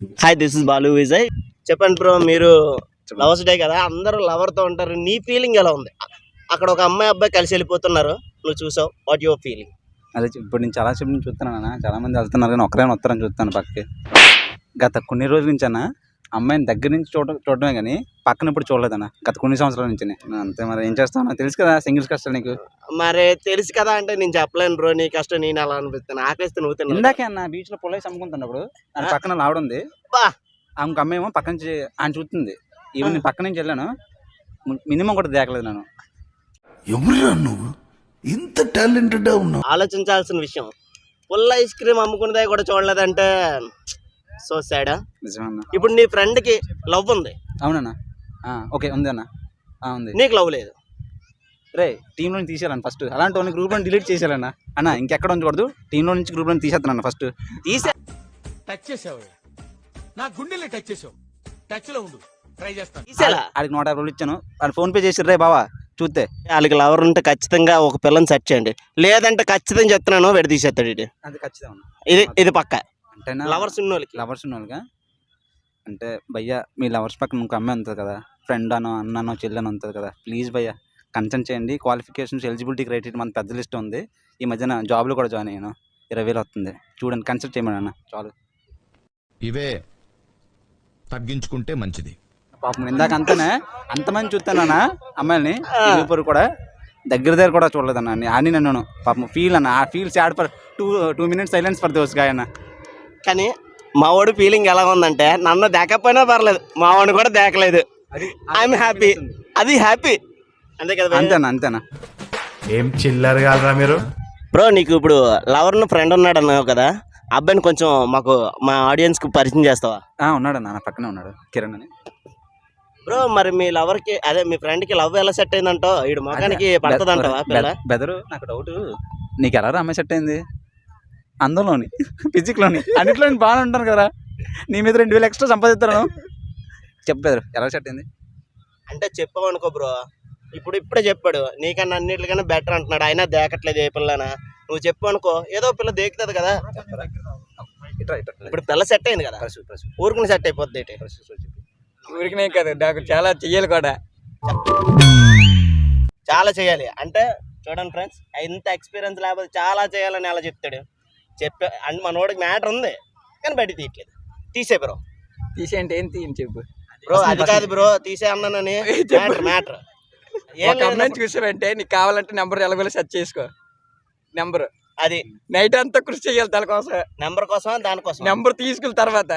Hi, this is Balu Vijay. చెప్పండి bro, మీరు lovers day కదా, అందరూ లవర్ తో ఉంటారు. నీ ఫీలింగ్ ఎలా ఉంది? అక్కడ ఒక అమ్మాయి అబ్బాయి కలిసి వెళ్ళిపోతున్నారు, నువ్వు చూసావు. What your feeling? అదే ఇప్పుడు నేను చాలా సేపు నుంచి చూస్తున్నాను అన్న. చాలా మంది వెళ్తున్నారు కానీ ఒక్కరైనా వస్తారని చూస్తాను పక్కకి. గత కొన్ని రోజుల నుంచి అన్న అమ్మాయిని దగ్గర నుంచి చూడటమే కానీ పక్కన ఇప్పుడు చూడలేదన్న. గత కొన్ని సంవత్సరాల నుంచి అంతే. మరి ఏం చేస్తావు, నాకు తెలుసు కదా సింగిల్స్ కష్టాలు నీకు. మరి తెలుసు కదా అంటే నేను చెప్పలేను బ్రో. నీ కష్టం నేను అలా అనిపిస్తాను. ఆకలిస్తే నువ్వు తిన్నా. ఇందాకే అన్న బీచ్ లో పొలైస్ అమ్ముకుంటున్నప్పుడు దాని పక్కన లావుడుంది. ఇంక అమ్మాయి ఏమో పక్క నుంచి ఆయన చూస్తుంది. ఈవెన్ నేను పక్క నుంచి వెళ్ళాను, మినిమం కూడా దేకలేదు నేను. ఎవరురా నువ్వు ఇంత టాలెంటెడ్ ఉన్నావు? ఆలోచించాల్సిన విషయం. పుల్ల ఐస్ క్రీమ్ అమ్ముకునేదే కూడా చూడలేదంటే సో సాడ్. నిజమన్నా. ఇప్పుడు నీ ఫ్రెండ్ కి లవ్ ఉంది. అవునన్నా. ఓకే ఉంది అన్న. ఉంది. నీకు లవ్ లేదు. రే టీంలో నుంచి తీసేయాలన్న ఫస్ట్. అలాంటి వాళ్ళని గ్రూప్ లో డిలీట్ చేసేయాలన్న. అన్న ఇంకెక్కడ ఉంచకూడదు, టీంలో నుంచి గ్రూప్ లో తీసేస్తాను ఫస్ట్. టచ్ చేసావు, నా గుండెల్ని టచ్ చేసావు. టచ్ లో ఉండు, ట్రై చేస్తాను. ఆడికి 150 రూపాయలు ఇచ్చాను, వాళ్ళు ఫోన్ పే చేసి రే బావా చూస్తే. వాళ్ళకి లవర్ ఉంటే ఖచ్చితంగా ఒక పిల్లని సెర్చ్ చేయండి, లేదంటే ఖచ్చితంగా చెప్తున్నాను వెడి తీసేస్తాడు ఇది. అది ఖచ్చితంగా ఇది పక్క అంటే లవర్స్ ఉన్న వాళ్ళకి. లవర్స్ ఉన్న వాళ్ళగా అంటే భయ్యా మీ లవర్స్ పక్కన ఇంకో అమ్మాయి ఉంటుంది కదా, ఫ్రెండ్ అనో అన్ననో చెల్లెనో ఉంటుంది కదా, ప్లీజ్ భయ్యా కన్సెంట్ చేయండి. క్వాలిఫికేషన్స్ ఎలిజిబిలిటీ క్రైటీరియా మన పెద్ద లిస్ట్ ఉంది. ఈ మధ్యన జాబ్లో కూడా జాయిన్ అయ్యాను, 20,000 వస్తుంది. చూడండి కన్సెంట్ చేయమని అన్న చాలు. ఇవే తగ్గించుకుంటే మంచిది. పాపం ఇందాక అంతమంది చూస్తాను అన్న అమ్మాయిని. ఇప్పుడు కూడా దగ్గర కూడా చూడలేదన్న అని నన్ను. పాపం ఫీల్ అన్న, ఆ feel sad for 2 minutes silence for those guy అన్న. కానీ మా వాడు ఫీలింగ్ ఎలా ఉందంటే, నన్ను దేకపోయినా పర్లేదు, మా వాడిని కూడా దేకలేదు. ఐఎమ్ హ్యాపీ, అది హ్యాపీ. అంతే కదా? అంతేనా. ఏం చిల్లర్ కాదురా మీరు. బ్రో, నీకు ఇప్పుడు లవర్ ఫ్రెండ్ ఉన్నాడు అన్నావు కదా, అబ్బాయిని కొంచెం మాకు మా ఆడియన్స్ కి పరిచయం చేస్తావా? ఉన్నాడన్న, నా పక్కనే ఉన్నాడు, కిరణ్ అని. బ్రో, మరి మీ లవర్ కి అదే మీ ఫ్రెండ్ కి లవ్ ఎలా సెట్ అయిందంటో, ఈడు మొఖానికి పడుతుందంటావా పిల్ల? బెదరు నాకు డౌట్, నీకు ఎలా అమ్మాయి సెట్ అయింది? అందులోని ఫిజిక్లోని అన్నిట్లోని బాగానే ఉంటాను కదా, నీ మీద 2,000 ఎక్స్ట్రా సంపాదిస్తాను. చెప్పు బెదరు ఎలా సెట్ అయింది అంటే చెప్పావు అనుకో బ్రో. ఇప్పుడే చెప్పాడు నీకన్నా అన్నిటికన్నా బెటర్ అంటున్నాడు, అయినా దేకట్లేదు ఏ పిల్లనా. నువ్వు చెప్పు అనుకో, ఏదో పిల్ల దేకుతుంది కదా. ఇప్పుడు పిల్ల సెట్ అయింది కదా, ఊరికి సెట్ అయిపోద్ది. ఊరికినే కదా, నాకు చాలా చెయ్యాలి కూడా, చాలా చేయాలి. అంటే చూడండి ఫ్రెండ్స్, ఇంత ఎక్స్పీరియన్స్ లేకపోతే చాలా చేయాలని అలా చెప్తాడు. అంటే మనోడికి మ్యాటర్ ఉంది కానీ బయట తీయట్లేదు. తీసే బ్రో, తీసేయంటే ఏం తీయని చెప్పు బ్రో. అది కాదు బ్రో, తీసే అన్నానని మ్యాటర్. ఒక అమ్మాయిని చూసావంటే నీకు కావాలంటే నెంబర్ ఎలాగోలా సెర్చ్ చేసుకో. నెంబర్ అది నైట్ అంతా కృషి చేయాలి దానికోసం. నెంబర్ కోసం, దానికోసం నెంబర్ తీసుకున్న తర్వాత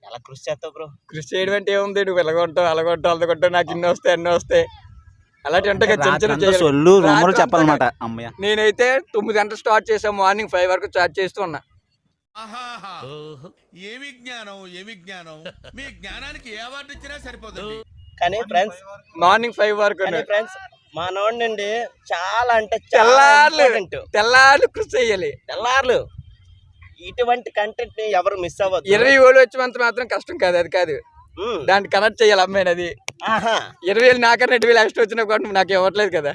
ఎలా కృషి చేస్తావు బ్రో? కృషి చేయడం అంటే ఏముంది, నువ్వు ఎలాగొంటావు అలాగొంటావు, నాకు ఇన్ని వస్తాయి అన్నీ వస్తాయి అలాంటి అంటే చెప్పాలన్నమాట. అమ్మయ్య, నేనైతే 9 గంటలు స్టార్ట్ చేసాను, మార్నింగ్ 5 వరకు స్టార్ట్ చేస్తూ ఉన్నా. ఏమి జ్ఞానం మీ జ్ఞానానికి ఏ అవార్డు ఇచ్చినా సరిపోతుంది. కానీ ఫ్రెండ్స్ మార్నింగ్ 5 వరకు ఫ్రెండ్స్ మా నోడి చాలా అంటే తెల్లార్లు కృషి చేయాలి. తెల్లార్లు ఇటువంటి కంటెంట్ ని ఎవరు మిస్ అవ్వదు. 20 వేలు వచ్చేంత మాత్రం కష్టం కాదు, అది కాదు, దాన్ని కనెక్ట్ చేయాలి అమ్మాయిని. అది 20,000 నాకన్నా 2,000 ఎక్స్ట్రా వచ్చినా కూడా నాకు ఇవ్వట్లేదు కదా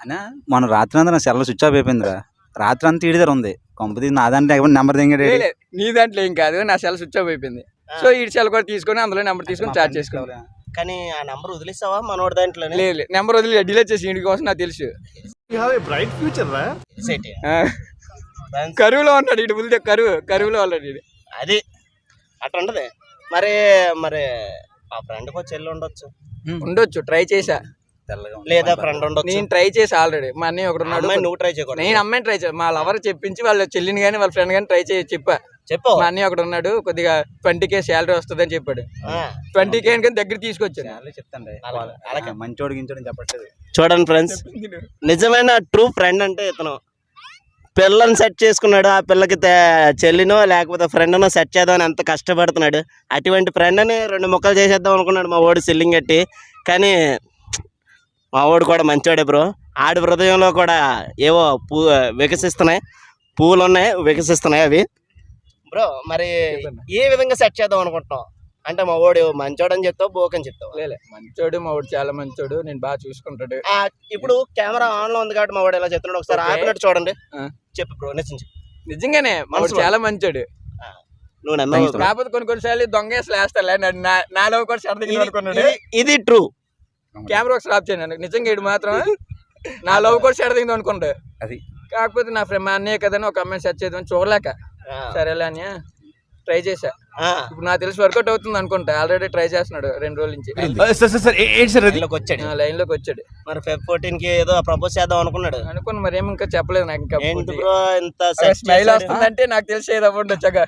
అన్నా. మన రాత్రి అంతా నా సెల్ స్విచ్ ఆఫ్ అయిపోయిందిరా, రాత్రి అంతా ఈడి దగ్గర ఉంది. కొంపది నా దాంట్లో నెంబర్ దిగాడు. నీ దాంట్లో ఏం కాదు, నా సెల్ స్విచ్ ఆఫ్ అయిపోయింది. సో ఈ సెల్ కూడా తీసుకొని అందులో నెంబర్ తీసుకొని చార్జ్ చేసుకోవాలి. కానీ ఆ నెంబర్ వదిలేసావా మనోడి దాంట్లో? లేదు, నెంబర్ వదిలి డిలీట్ చేసి ఇంటి కోసం నాకు తెలుసు. బ్రైట్ ఫ్యూచర్ రా. కరువులో ఉన్నాడు ఇటు ముందే, కరువులో ఉన్నాడు. అది అట్లా ఉండదు. మరి ఆ ఫ్రెండ్కి వచ్చి చెల్లి ఉండొచ్చు, ట్రై చేసా. లేదా ఫ్రెండ్ ఉండొచ్చు. నేను ట్రై చేసి ఆల్రెడీ. మా అన్నయ్య ఒకడు ఉన్నాడు, నువ్వు ట్రై చేయకూడదు. నేను అమ్మాయిని ట్రై చేయ, మా లవర్ చెప్పించి వాళ్ళ చెల్లిని కానీ వాళ్ళ ఫ్రెండ్ కానీ ట్రై చెప్పా. మా అన్నయ్య ఒకడు ఉన్నాడు, కొద్దిగా 20K శాలరీ వస్తుంది అని చెప్పాడు. 20K కానీ దగ్గర తీసుకొచ్చాను. చెప్తాను మంచోడు గించోడు చెప్పట్లేదు. చూడండి ఫ్రెండ్స్, నిజమైన ట్రూ ఫ్రెండ్ అంటే ఇతను పిల్లని సెట్ చేసుకున్నాడు. ఆ పిల్లకి చెల్లినో లేకపోతే ఫ్రెండ్నో సెట్ చేద్దామని ఎంత కష్టపడుతున్నాడు. అటువంటి ఫ్రెండ్ని 2 ముక్కలు చేసేద్దాం అనుకున్నాడు మా వాడు సిల్లింగ్ కట్టి. కానీ మా వాడు కూడా మంచోడే బ్రో. ఆడి హృదయంలో కూడా ఏవో వికసిస్తున్నాయి, పువ్వులు ఉన్నాయి, వికసిస్తున్నాయి అవి. బ్రో మరి ఏ విధంగా సెట్ చేద్దాం అనుకుంటున్నావు? అంటే మా వాడు మంచోడు అని చెప్తావు, బోక్ అని చెప్తావు? లేదు, మంచోడు, మా వాడు చాలా మంచోడు, నేను బాగా చూసుకుంటాడు. ఇప్పుడు కెమెరా ఆన్ లో ఉంది కాబట్టి మా వాడు ఎలా చెప్తున్నాడు, ఒకసారి ఆపినట్టు చూడండి. చెప్పు బ్రో, నిజంగానే నిజంగానే మా వాడు చాలా మంచోడు. నువ్వు నమ్మవు bro. కాకపోతే కొన్నిసార్లు దొంగేసలు వేస్తాలే నా లవ్ కూడా సరదా అనుకున్నాడు. ఇది ట్రూ. కెమెరా ఒక స్టాప్ చేయను నిజంగా ఇటు మాత్రం నా లవ్ కూడా సరదా అనుకుంటా. అది కాకపోతే నా ఫ్రెండ్ మా అన్నయ్య కదని ఒక అమ్మాయిని సెర్చ్ చేద్దామని చూడలేక సరేలే అని ట్రై చేశా. ఇప్పుడు నాకు తెలిసి వర్కౌట్ అవుతుంది అనుకుంటా. ఆల్రెడీ ట్రై చేస్తున్నాడు 2 రోజుల నుంచి. సార్ ఏంటి సార్ అది లైన్లోకి వచ్చాడు. లైన్ లోకి వచ్చాడు. మరి Feb 14 కి ఏదో ప్రపోజ్ చేద్దాం అనుకున్నాడు. అనుకున్నా మరి ఏమి ఇంకా చెప్పలేదు నాకు. ఇంకా ఏంటి బ్రో ఇంత స్మైల్ వస్తుందంటే నాకు తెలిసి ఏదో అవ్వండి వచ్చాక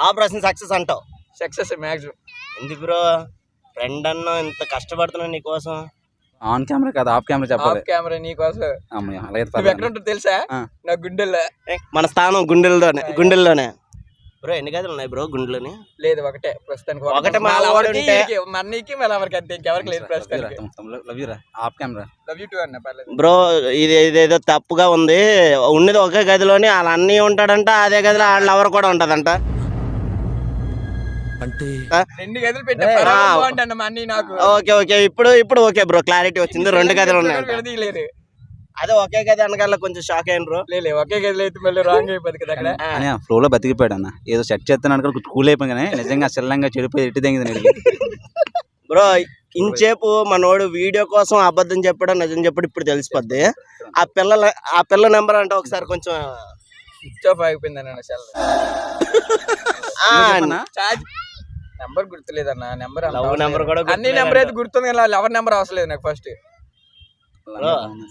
ఆపరేషన్ సక్సెస్ అంటావు. Success maximum. ఎందుకు బ్రో ఫ్రెండ్ అన్న ఇంత కష్టపడుతున్నా నీకోసం. ఆన్ కెమెరా కాదు, ఆఫ్ కెమెరా చెప్పాలి. ఆఫ్ కెమెరా నీకోసం. అమ్మయ్య, అలాగే నువ్వు ఎక్కడ ఉంటావు తెలుసా? నా గుండెల్లో. మన స్థానం గుండెల్లోనే. బ్రో ఎన్ని గదులు ఉన్నాయి బ్రో గుండెలోని? లేదు ఒకటే ప్రస్తుతానికి. ఒకటే మా మన్నీకి మళ్ళీ ఎవరికి అంతే, ఇంకెవరికి లేదు ప్రస్తుతానికి. లవ్ యూ రా, of camera. Love you two అన్న పర్లేదు. బ్రో ఇదేదో తప్పుగా ఉంది. ఉన్నది ఒకే గదిలోని వాళ్ళ అన్నీ ఉంటాడంట, అదే గదిలో వాళ్ళ ఎవరు కూడా ఉంటదంట. అంటే 2 గదులు పెట్టా బాగుంటన్న మా అన్నీ నాకు. ఓకే ఇప్పుడు ఓకే బ్రో, క్లారిటీ వచ్చింది. 2 గదులు ఉన్నాయి. విడదీయలేదు. అదే ఒకే గది అనగాల కొంచెం షాక్ అయ్యాను బ్రో. లేదు ఒకే గదిలో అయితే మళ్ళీ రాంగ్ అయిపోతుంది కదా అక్కడ. అని ఫ్లో లో బతికిపోయాడు అన్న. ఏదో సెట్ చేస్తున్నాడు అనుకో కూల్ అయిపోయి నిజంగా సెల్లంగా చెడిపోయి ఎట్టి తెంగింది. బ్రో ఇంచేపు మనోడు వీడియో కోసం అబద్ధం చెప్పడం నిజం చెప్పడం ఇప్పుడు తెలిసిపోద్ది. ఆ పిల్ల నెంబర్ అంటే ఒకసారి కొంచెం స్విచ్ ఆఫ్ అయిపోయింది అన్న. నెంబర్ గుర్తులేదన్న. నెంబర్ నెంబర్ కూడా అన్ని నెంబర్ అయితే గుర్తుంది కానీ ఎవరి నెంబర్ అవసరం లేదు నాకు. ఫస్ట్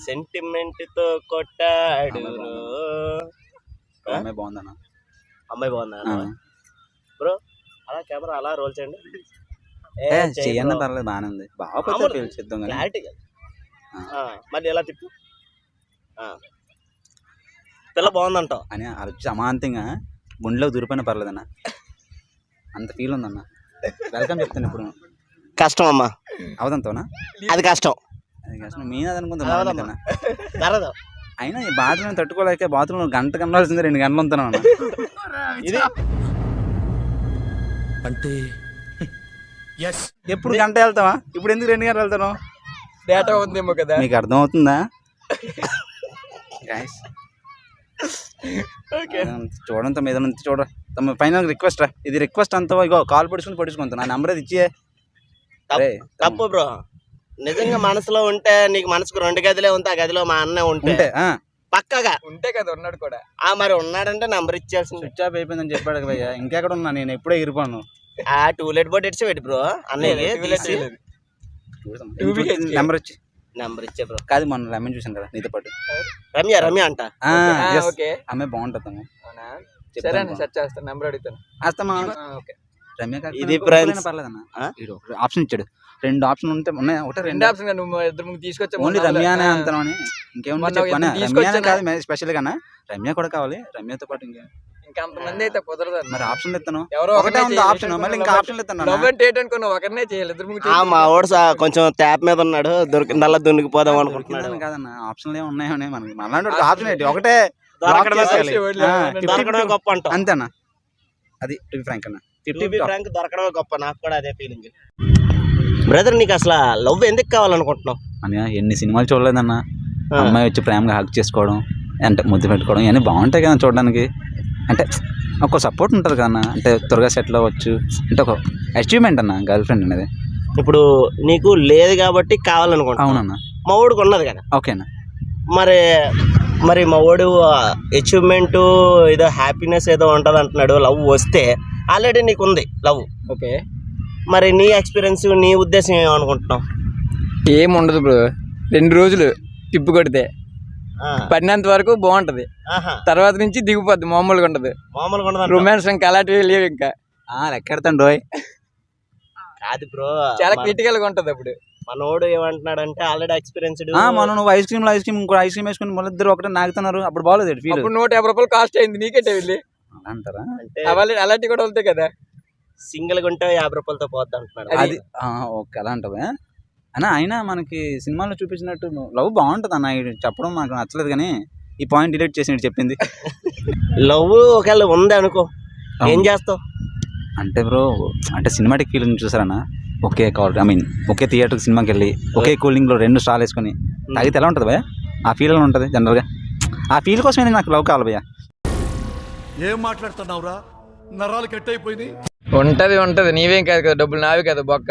సెంటిమెంట్ తో కొట్టాడు. అమ్మాయి బాగుందన్న. అమ్మాయి బాగుందా బ్రో? అలా కెమెరా అలా రోల్ చేయండి. చెయ్యన్న పర్లేదు, బాగానే ఉంది. బాగా చేద్దాం క్లారిటీ కదా. మళ్ళీ ఎలా తిప్పు. పిల్ల బాగుందంటావు అని అరచి అమాంతంగా గుండెలో దూరిపోయినా పర్లేదన్న. అంత ఫీల్ ఉందన్న. వెల్కమ్ చెప్తాను. ఇప్పుడు కష్టం అమ్మా. అవదంతోనా? అది కష్టం. అది కష్టం. మెయిన్ అది అనుకుంటా. తరదు అయినా ఈ బాత్రూమ్ తట్టుకోలేక బాత్రూమ్ గంట కనవలసింది 2 గంటలు ఉంటాను అన్న. ఇది అంటే ఎప్పుడు గంట వెళ్తావా? ఇప్పుడు ఎందుకు 2 గంటలు వెళ్తాను? డేటా ఉందేమో కదా. మీకు అర్థం అవుతుందా? చూడంత మీద చూడ ఫైనల్ రిక్వెస్ట్ రా. ఇది రిక్వెస్ట్ అంతా ఇగో కాల్ పడుచుకుంటా. నా నెంబర్ అది ఇచ్చే. తప్పు బ్రో. నిజంగా మనసులో ఉంటే నీకు మనసుకు 2 గదిలే ఉంటే ఆ గదిలో మా అన్న ఉంటే పక్కగా ఉంటే కదా ఉన్నాడు కూడా. మరి ఉన్నాడంటే నంబర్ ఇచ్చేయాల్సింది. స్విచ్ ఆఫ్ అయిపోయిందని చెప్పాడు భయ్యా. ఇంకెక్కడ ఉన్నా నేను ఎప్పుడే ఎగిరిపోను. టూలెట్ బోర్డు ఇచ్చి పెట్టి బ్రో అన్నయ్య నెంబర్ వచ్చి నెంబర్ ఇచ్చే బ్రో. కాదు మొన్న రమ్య చూసాను కదా నీతో పాటు. రమ్య అంట. అమ్మాయి బాగుంటుంది. సరే సెర్చ్ చేస్తాను. నెంబర్ అడుగుతాను. రమ్య ఇది పర్లేదన్న. ఆప్షన్ ఇచ్చాడు. 2 ఆప్షన్ ఉంటే ఉన్నాయి. ఒకటే 2 ఆప్షన్ నువ్వు ఇద్దరు తీసుకొచ్చా. ఓన్లీ రమ్య అనే అంటాను అని ఇంకేముంది చెప్పాను. రమ్య కాదు స్పెషల్ గానా, రమ్య కూడా కావాలి. రమ్యతో పాటు ఇంకంతమంది అయితే కుదరదు. మరి ఆప్షన్ ఇస్తాను. ఎవరో ఒకటే ఉంది ఆప్షన్. మళ్ళీ ఇంకా ఆప్షన్ ఇస్తాను. లవ్ అంటే ఏంటనుకున్నా ఒకరినే చేయాలి. మా వాడు కొంచెం ట్యాప్ మీద ఉన్నాడు. నల్ల దున్నికిపోదాం అనుకుంటున్నాడు. కాదన్న ఆప్షన్లు ఏమి ఉన్నాయని మనకి మళ్ళీ ఆప్షన్ ఏంటి ఒకటే గొప్ప అంట. అంతేనా? అది టు బి ఫ్రాంక్ అన్న. ఫ్రాంక్ దొరకడమే గొప్ప. నాకు కూడా అదే ఫీలింగ్. బ్రదర్ నీకు అసలు లవ్ ఎందుకు కావాలనుకుంటున్నావు? అని ఎన్ని సినిమాలు చూడలేదన్న. అమ్మాయి వచ్చి ప్రేమగా హక్ చేసుకోవడం అంటే ముద్దు పెట్టుకోవడం ఇవన్నీ బాగుంటాయి కదా చూడడానికి. అంటే ఒక సపోర్ట్ ఉంటుంది కదన్న. అంటే త్వరగా సెటిల్ అవ్వచ్చు. అంటే ఒక అచీవ్మెంట్ అన్న గర్ల్ ఫ్రెండ్ అనేది. ఇప్పుడు నీకు లేదు కాబట్టి కావాలనుకుంటా. అవునన్న. మా ఊడికి ఉన్నది కదా. ఓకేనా? మరి మా వాడు అచీవ్మెంట్ ఏదో హ్యాపీనెస్ ఏదో ఉంటుంది అంటున్నాడు. లవ్ వస్తే ఆల్రెడీ నీకు ఉంది లవ్. ఓకే మరి నీ ఎక్స్పీరియన్స్ నీ ఉద్దేశం ఏమనుకుంటున్నావు? ఏముండదు బ్రో. 2 రోజులు టిప్పు కొడితే పడినంత వరకు బాగుంటది. తర్వాత నుంచి దిగిపోద్ది. మామూలుగా ఉండదు. రొమాన్స్ ఇంకా అలాంటివి లేవు. ఇంకా ఎక్కడతాను రోయ్. కాదు బ్రో, చాలా క్రిటికల్ గా ఉంటది. అప్పుడు మనోడు ఏమంటున్నాడంటే ఆల్రెడీ ఎక్స్పీరియన్స్డ్. మనం నువ్వు ఐస్ క్రీమ్ ఇంకో ఐస్ క్రీమ్ వేసుకుని మళ్ళీ ఇద్దరు ఒకటే నాకుతున్నారు. అప్పుడు బాగోలేదు ఫీల్. ఇప్పుడు 150 రూపాయలు కాస్ట్ అయింది నీకేటే వెళ్ళి అంటారా? అలాంటివి కూడా వెళ్తాయి కదా. సింగిల్ గా ఉంటే 50 రూపాయలతో పోద్ది అంటున్నాడు. అది ఓకే అలా అంటావా అన్న? అయినా మనకి సినిమాలో చూపించినట్టు లవ్ బాగుంటుంది అన్న. చెప్పడం నాకు నచ్చలేదు కానీ ఈ పాయింట్ డిలీట్ చేసి చెప్పింది. లవ్ ఒకవేళ ఉంది అనుకో ఏం చేస్తావు? అంటే బ్రో అంటే సినిమాటిక్ ఫీలింగ్ చూసారన్నా. ఒకే కాల్ ఐ మీన్ ఒకే థియేటర్కి సినిమాకి వెళ్ళి ఒకే కూలింగ్లో 2 స్టాల్ వేసుకొని తాగితే ఎలా ఉంటుంది భయ్యా? ఆ ఫీల్ ఎలా ఉంటుంది జనరల్గా? ఆ ఫీల్ కోసమే నాకు లవ్ కావాలి భయ్యా. ఏం మాట్లాడుతున్నావురా? నరాలు కట్ అయిపోయింది. ఉంటది ఉంటది, నీవేం కాదు కదా, డబ్బులు నావి కదా బొక్క.